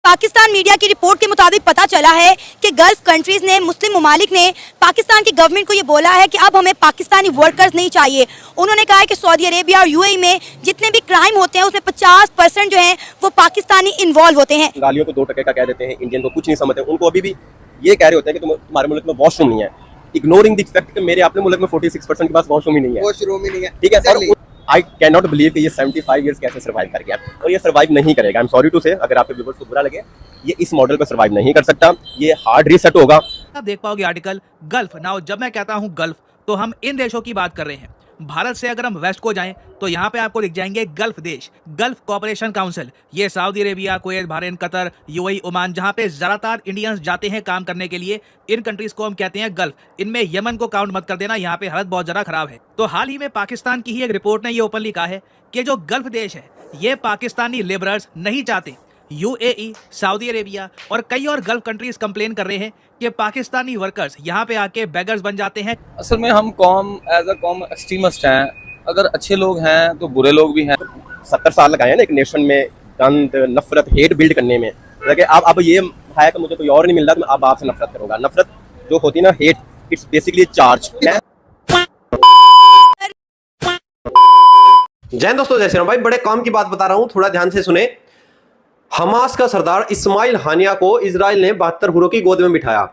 Pakistan media की report के मुताबिक पता चला है कि गल्फ कंट्रीज ने, मुस्लिम ममालिक ने पाकिस्तान की गवर्नमेंट को ये बोला है कि अब हमें पाकिस्तानी वर्कर्स नहीं चाहिए। उन्होंने कहा है कि सऊदी अरेबिया और यूएई में जितने भी क्राइम होते हैं उसमें 50% जो है वो पाकिस्तानी इन्वॉल्व होते हैं। गालियों को 2 टके का कह देते हैं, इंडियन को कुछ नहीं समझते। उनको अभी भी ये कह रहे होते हैं कि तुम्हारे मुल्क में वॉशरूम नहीं है, इग्नोरिंग द फैक्ट कि मेरे अपने मुल्क में 46% के पास वॉशरूम ही नहीं है, वॉशरूम ही नहीं है। ठीक है। और आई कैन नॉट बिलीव कि ये 75 ईयर्स कैसे सर्वाइव कर गया, और ये सर्वाइव नहीं करेगा। आई एम सॉरी टू से, अगर आपके व्यूअर्स को बुरा लगे, ये इस मॉडल पर सर्वाइव नहीं कर सकता। ये हार्ड रीसेट होगा। आप देख पाओगे आर्टिकल गल्फ। नाउ जब मैं कहता हूं गल्फ तो हम इन देशों की बात कर रहे हैं। भारत से अगर हम वेस्ट को जाएं तो यहाँ पे आपको दिख जाएंगे गल्फ देश, गल्फ कोऑपरेशन काउंसिल। ये Saudi Arabia, Kuwait, Bahrain, Qatar, UAE, Oman, जहाँ पे ज़्यादातर इंडियंस जाते हैं काम करने के लिए। इन कंट्रीज को हम कहते हैं गल्फ। इनमें यमन को काउंट मत कर देना, यहाँ पे हालत बहुत ज़्यादा खराब है। तो हाल ही में पाकिस्तान की ही एक रिपोर्ट ने ये ओपनली कहा है कि जो गल्फ देश है ये पाकिस्तानी लेबरर्स नहीं चाहते। यूएई, सऊदी अरेबिया और कई और गल्फ कंट्रीज कंप्लेन कर रहे हैं कि पाकिस्तानी वर्कर्स यहाँ पे आके बेगर्स बन जाते हैं। असल में हम कौम एज अ कौम एक्सट्रीमिस्ट हैं। अगर अच्छे लोग हैं तो बुरे लोग भी हैं। 70 साल लगाए हैं ना एक नेशन में गंद, नफरत, हेट बिल्ड करने में। लगे अब ये है कि मुझे कोई और नहीं मिल रहा तो मैं अब आपसे नफरत करूंगा। नफरत जो होती है ना, हेट, इट्स बेसिकली चार्ज। जय दोस्तों, जय श्री राम। भाई बड़े काम की बात बता रहा हूं, थोड़ा ध्यान से सुने। हमास का सरदार इस्माइल हानिया को इजराइल ने 72 हुरों की गोद में बिठाया।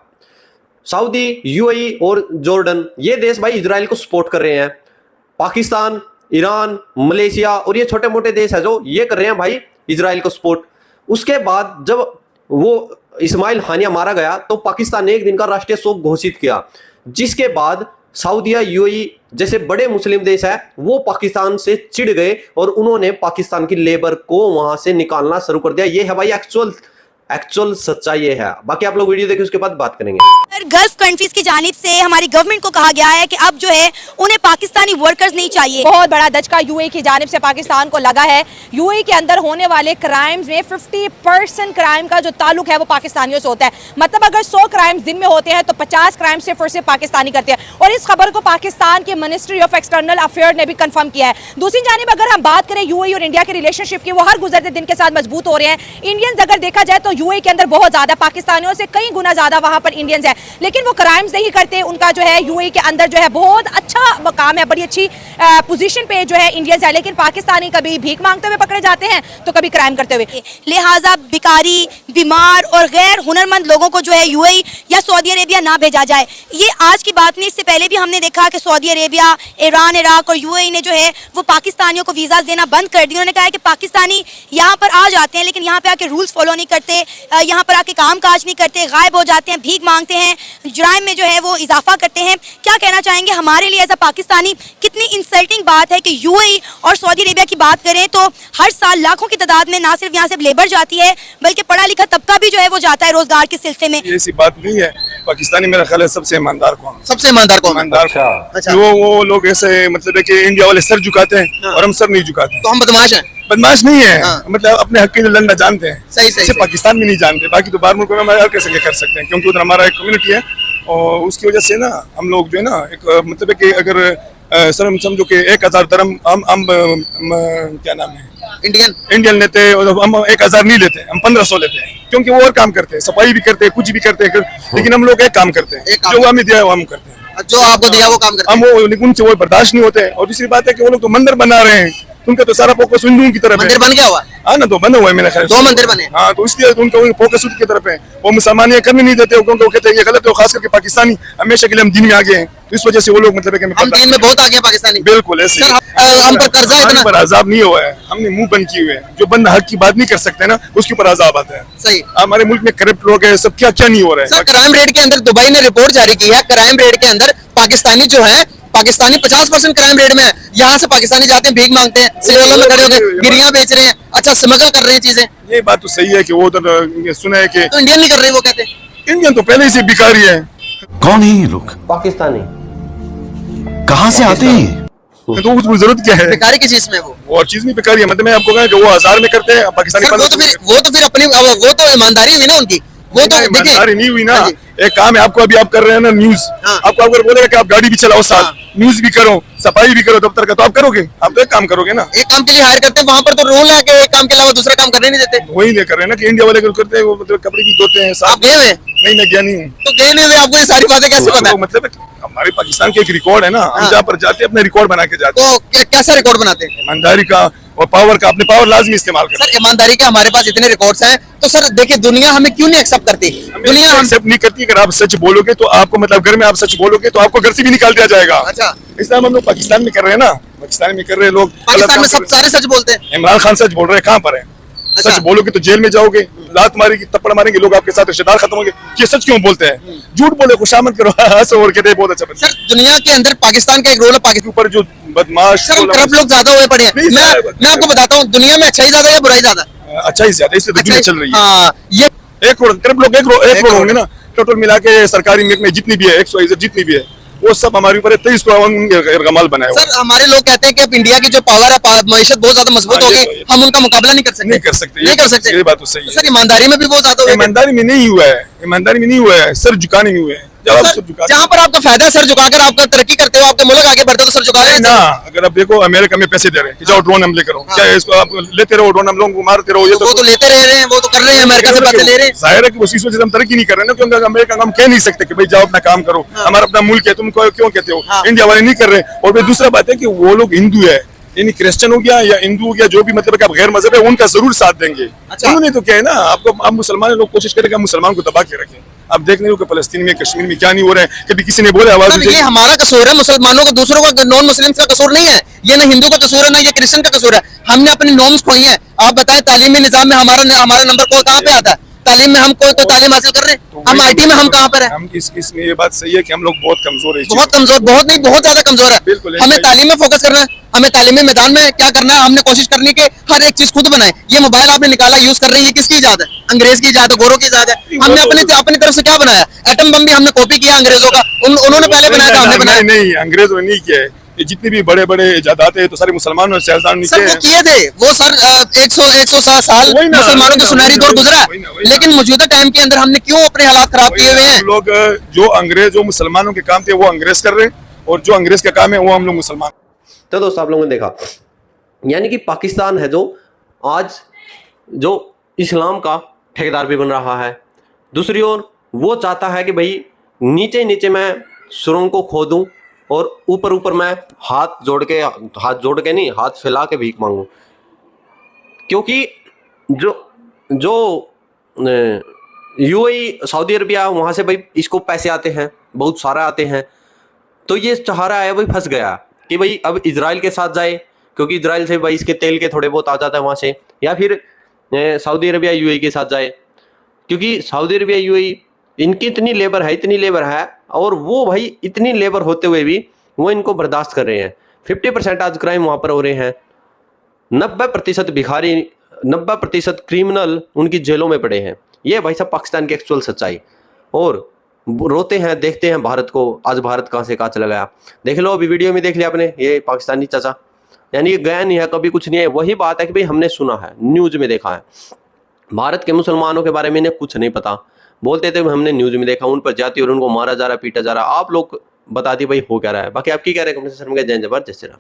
सऊदी, यूएई और जॉर्डन ये देश भाई इजराइल को सपोर्ट कर रहे हैं। पाकिस्तान, ईरान, मलेशिया और ये छोटे मोटे देश है जो ये कर रहे हैं भाई इजराइल को सपोर्ट। उसके बाद जब वो इस्माइल हानिया मारा गया तो पाकिस्तान ने एक दिन का राष्ट्रीय शोक घोषित किया, जिसके बाद सऊदीया, यूएई जैसे बड़े मुस्लिम देश है वो पाकिस्तान से चिढ़ गए और उन्होंने पाकिस्तान की लेबर को वहां से निकालना शुरू कर दिया। ये है भाई एक्चुअल सच्चाई ये है। बाकी आप लोग वीडियो देखिए, उसके बाद बात करेंगे। गल्फ कंट्रीज की जानिब से हमारी गवर्नमेंट को कहा गया है कि अब जो है उन्हें पाकिस्तानी वर्कर्स नहीं चाहिए। बहुत बड़ा दचका यूएई की जानिब से पाकिस्तान को लगा है। यूएई के अंदर होने वाले क्राइम्स में 50% क्राइम का जो ताल्लुक है वो पाकिस्तानियों से होता है। मतलब अगर 100 क्राइम्स दिन में होते हैं तो 50 क्राइम सिर्फ और सिर्फ पाकिस्तानी करते हैं। और इस खबर को पाकिस्तान के मिनिस्ट्री ऑफ एक्सटर्नल अफेयर ने भी कंफर्म किया है। दूसरी जानिब अगर हम बात करें यूएई और इंडिया के रिलेशनशिप की, वो हर गुजरते दिन के साथ मजबूत हो रहे हैं। इंडियंस अगर देखा जाए तो यूएई के अंदर बहुत ज्यादा, पाकिस्तानियों से कई गुना ज्यादा वहां पर इंडियंस है, लेकिन वो क्राइम्स नहीं करते। उनका जो है यूएई के अंदर जो है बहुत अच्छा मकाम है, बड़ी अच्छी पोजीशन पे जो है इंडियंस है। लेकिन पाकिस्तानी कभी भीख मांगते हुए पकड़े जाते हैं तो कभी क्राइम करते हुए। लिहाजा भिखारी, बीमार और गैर हुनरमंद लोगों को जो है यूएई या सऊदी अरेबिया ना भेजा जाए। ये आज की बात नहीं, इससे पहले भी हमने देखा कि सऊदी अरेबिया, ईरान, इराक और यूएई ने जो है वो पाकिस्तानियों को वीज़ा देना बंद कर दिया। उन्होंने कहा है कि पाकिस्तानी यहाँ पर आ जाते हैं लेकिन यहाँ पे आके रूल्स फॉलो नहीं करते, यहाँ पर आके काम काज नहीं करते, गायब हो जाते हैं, भीख मांगते हैं, जुराइम में जो है वो इजाफा करते हैं। क्या कहना चाहेंगे हमारे लिए एज अ पाकिस्तानी कितनी इंसल्टिंग बात है कि यूएई और सऊदी अरेबिया की बात करें तो हर साल लाखों की तादाद में ना सिर्फ यहाँ से लेबर जाती है बल्कि पढ़ा लिखा तबका भी जो है वो जाता है रोजगार के सिलसिले में। ऐसी बात नहीं है। पाकिस्तानी मेरा ख्याल है सबसे ईमानदार कौन, सबसे ईमानदार कौन? अच्छा। वो लोग ऐसे मतलब है कि इंडिया वाले सर झुकाते हैं और हम सर नहीं झुकाते। तो हम बदमाश हैं? बदमाश नहीं है, मतलब अपने हक के लिए लड़ना जानते हैं। सही। पाकिस्तान में नहीं जानते, बाकी तो बाहर मुल्कों में हम कैसे कर सकते हैं, क्योंकि उधर हमारा एक कम्युनिटी है और उसकी वजह से ना हम लोग जो है ना एक मतलब है कि अगर सर हम समझो कि 1000 दरम हम क्या नाम है इंडियन लेते हैं और हम 1000 नहीं लेते, हम 1500 लेते हैं, क्योंकि वो और काम करते हैं, सफाई भी करते हैं, कुछ भी करते हैं, लेकिन हम लोग एक काम करते हैं, जो हमें दिया है वो हम करते हैं। जो आपको दिया वो काम करते हैं हम वो उनसे वो बर्दाश्त नहीं होते। और दूसरी बात है कि वो लोग तो मंदिर बना रहे हैं, उनका तो सारा फोकस हिंदुओं की तरफ है। मंदिर बन गया हुआ? हाँ ना, तो बना हुआ है मेरा ख्याल। 2 मंदिर बने? हाँ, तो इसलिए उनका फोकस उनकी तरफ है। वो मुसलमान ये करने नहीं देते क्योंकि वो कहते हैं ये गलत है। खास करके पाकिस्तानी हमेशा के लिए हम दीन में आगे हैं, तो इस वजह से वो लोग मतलब हम दीन में बहुत आगे हैं पाकिस्तानी। बिल्कुल ऐसे। हम पर कर्जा इतना पर अजाब नहीं हुआ है, हमने मुंह बंद किए हुए हैं। जो बंदा हक की बात नहीं कर सकते ना उसके ऊपर अजाब आता है। सही। हमारे मुल्क में करप्ट लोग है, सब क्या क्या नहीं हो रहा है। सर क्राइम रेट के अंदर दुबई ने रिपोर्ट जारी की है, क्राइम रेट के अंदर पाकिस्तानी जो है, पाकिस्तानी 50% क्राइम रेट में है। यहाँ से पाकिस्तानी जाते हैं, भीख मांगते हैं, सिग्नलों में खड़े होकर गिरियां बेच रहे हैं, अच्छा स्मगल कर रहे हैं चीजें। ये बात तो सही है कि वो उधर सुना है कि तो इंडियन नहीं कर रहे, वो कहते हैं इंडियन तो पहले से भिखारी है। कौन है ये लोग? पाकिस्तानी। कहाँ से आते हैं? तो उसको जरूरत क्या है? भिखारी की चीज में वो और चीज नहीं भिखारी है। मतलब मैं आपको कहा कि वो 1000 में करते हैं पाकिस्तानी। वो तो फिर अपनी वो तो ईमानदारी हुई ना उनकी। वो तो देखिए ईमानदारी नहीं हुई ना। हाँ जी। एक काम है, आपको अभी आप कर रहे हैं ना न्यूज, हाँ। आपको अगर बोलेगा कि आप गाड़ी भी चलाओ साथ, हाँ। न्यूज भी करो, सफाई भी करो दफ्तर का, तो आप करोगे? आप तो एक काम करोगे ना। एक काम के लिए हायर करते हैं, वहां पर तो रूल है कि एक काम के अलावा दूसरा काम करने नहीं देते। वही नहीं कर रहे हैं ना कि इंडिया वाले जो करते हैं वो मतलब कपड़े भी धोते हैं आप साथ। गए हुए? नहीं, मैं गया नहीं हूँ। तो गए नहीं हुए, आपको ये सारी बातें कैसे पता है? तो मतलब हमारे पाकिस्तान के एक रिकॉर्ड है ना, हम हाँ। जहाँ पर जाते हैं अपने रिकॉर्ड बना के जाते हैं, तो कैसा रिकॉर्ड बनाते हैं? ईमानदारी का और पावर का, अपने पावर लाजमी इस्तेमाल करते सर ईमानदारी के हमारे पास इतने रिकॉर्ड्स हैं, तो सर देखिए दुनिया हमें क्यों नहीं एक्सेप्ट करती? हैं। दुनिया हम एक्सेप्ट नहीं करती। अगर आप सच बोलोगे तो आपको मतलब घर में आप सच बोलोगे तो आपको घर से भी निकाल दिया जाएगा। अच्छा, इसलिए हम लोग पाकिस्तान में कर रहे हैं ना, पाकिस्तान में कर रहे हैं लोग। पाकिस्तान में सब सारे सच बोलते हैं। इमरान खान सच बोल रहे हैं, कहाँ पर है? अच्छा। सच बोलोगे तो जेल में जाओगे, लात मारेगी, थप्पड़ मारेंगे लोग, आपके साथ रिश्तेदार खत्म होंगे। ये सच क्यों बोलते हैं? झूठ बोले, खुशामद करो, हंसो और कहते हैं बहुत अच्छा बच्चा। सर दुनिया के अंदर पाकिस्तान का एक रोल है, पाकिस्तान ऊपर जो बदमाश सर हम करप्ट लोग ज्यादा हुए पड़े हैं। नहीं, मैं आपको बताता हूँ, दुनिया में अच्छाई ज्यादा है या बुराई ज्यादा? अच्छा ही ज्यादा, इसलिए तो दुनिया चल रही है। हाँ, ये 1 करोड़ करप्ट लोग, 1 करोड़ होंगे ना टोटल मिला के, सरकारी महकमे जितनी भी है, XYZ जितनी भी है, वो सब हमारे ऊपर 23 करोड़ गमाल बनाया हुआ है। सर हमारे लोग कहते हैं कि अब इंडिया की जो पावर है, मईशत बहुत ज्यादा मजबूत हाँ, हो ये गई, तो- हम उनका मुकाबला नहीं कर सकते। नहीं कर सकते, नहीं कर सकते। ये बात तो सही है। सर ईमानदारी में भी बहुत ज्यादा हुए। ईमानदारी में नहीं हुआ है, ईमानदारी में नहीं हुआ है, सर झुकाने में हुए हैं। जब आप सर, सर झुका जहाँ पर आपका फायदा है, सर झुकाकर आपका तरक्की करते हो, आपके मुल्क आगे बढ़ते हो, तो सर झुका रहे हैं ना, अगर आप देखो अमेरिका में पैसे दे रहे हैं कि जाओ ड्रोन हमले करो, हाँ। क्या है इसको आप लेते रहो, ड्रोन हमलों को मारते रहो, ये वो तो लेते रह रहे हैं, वो तो कर रहे हैं, अमेरिका से पैसे ले रहे हैं। जाहिर है कि उसी वजह से हम तरक्की नहीं कर रहे हैं ना, क्योंकि अमेरिका को हम कह नहीं सकते कि भाई जाओ अपना काम करो, हमारा अपना मुल्क है, तुम क्यों कहते हो? हाँ। इंडिया वाले नहीं कर रहे। और फिर दूसरा बात है कि वो लोग हिंदू है, यानी क्रिश्चियन हो गया या हिंदू हो गया, जो भी मतलब कि आप गैर मजहब है, उनका जरूर साथ देंगे। अच्छा। उन्होंने तो क्या है ना, आपको आप मुसलमान लोग कोशिश करेंगे मुसलमान को दबा के रखें। आप देख नहीं हो कि फलस्तीन में, कश्मीर में क्या नहीं हो रहा है, कभी किसी ने बोले आवाज सर ये हमारा कसूर है, मुसलमानों का, दूसरों का, नॉन मुस्लिम्स का कसूर नहीं है। ये ना हिंदू का कसूर है, ना ये क्रिश्चियन का कसूर है। हमने अपनी नॉर्म्स खोई हैं। आप बताएं तालीमी निजाम में हमारा नंबर कहाँ पे आता है? तालीम में हम कोई तालीम हासिल कर रहे हैं? हम IT में हम कहाँ पर है? हम इसमें ये बात सही है कि हम लोग बहुत कमजोर है। बहुत कमजोर, बहुत नहीं, बहुत ज्यादा कमजोर है। बिल्कुल, हमें तालीम में फोकस करना है, हमें तालीमी मैदान में क्या करना है, हमने कोशिश करनी कि हर एक चीज खुद बनाए। ये मोबाइल आपने निकाला, यूज कर रहे हैं, ये किसकी इजाद है? अंग्रेज की इजाद है, गोरों की इजाद है। हमने अपनी तरफ से क्या बनाया? एटम बम भी हमने कॉपी किया अंग्रेजों का, उन्होंने पहले बनाया था, हमने बनाया नहीं, अंग्रेजों ने नहीं किया है। ये जितने भी बड़े बड़े इजादात है तो सारे मुसलमानों और शहजाद ने सर किए वो हैं। किए थे वो सर 160 साल वही ना, मुसलमानों के सुनहरी दौर गुजरा है। वही ना। लेकिन मौजूदा टाइम के अंदर हमने क्यों अपने हालात खराब किए हुए हैं? हम लोग जो अंग्रेज जो मुसलमानों के काम थे वो अंग्रेज कर रहे हैं, और जो अंग्रेज का काम है वो हम लोग मुसलमान। तो दोस्तों आप लोगों ने देखा, यानी कि पाकिस्तान है जो आज जो इस्लाम का ठेकेदार भी बन रहा है, दूसरी ओर वो चाहता है कि भाई नीचे नीचे मैं सुरंग को खोदूं और ऊपर ऊपर मैं हाथ जोड़ के नहीं, हाथ फैला के भीख मांगूं। क्योंकि जो UAE सऊदी अरबिया, वहाँ से भाई इसको पैसे आते हैं, बहुत सारा आते हैं, तो ये चाह रहा है भाई, फंस गया कि भाई अब इजराइल के साथ जाए, क्योंकि इजराइल से भाई इसके तेल के थोड़े बहुत आ जाता है वहाँ से, या फिर सऊदी अरबिया UAE के साथ जाए, क्योंकि सऊदी अरबिया UAE इनकी इतनी लेबर है और वो भाई इतनी लेबर होते हुए भी वो इनको बर्दाश्त कर रहे हैं। 50% आज क्राइम वहाँ पर हो रहे हैं, 90% भिखारी, 90% क्रिमिनल उनकी जेलों में पड़े हैं। ये भाई साहब पाकिस्तान की एक्चुअल सच्चाई। और रोते हैं, देखते हैं भारत को, आज भारत कहाँ से कहाँ चला गया। देख लो अभी वीडियो में देख लिया आपने, ये पाकिस्तानी चाचा, यानी कि गया नहीं है, कभी कुछ नहीं है। वही बात है कि भाई हमने सुना है, न्यूज़ में देखा है, भारत के मुसलमानों के बारे में इन्हें कुछ नहीं पता। बोलते थे हमने न्यूज़ में देखा, उन पर जाती और उनको मारा जा रहा, पीटा जा रहा। आप लोग बता दी भाई हो क्या रहा है। बाकी आप क्या कह रहे हैं कमेंट सेक्शन में? जय जवान जय श्री राम।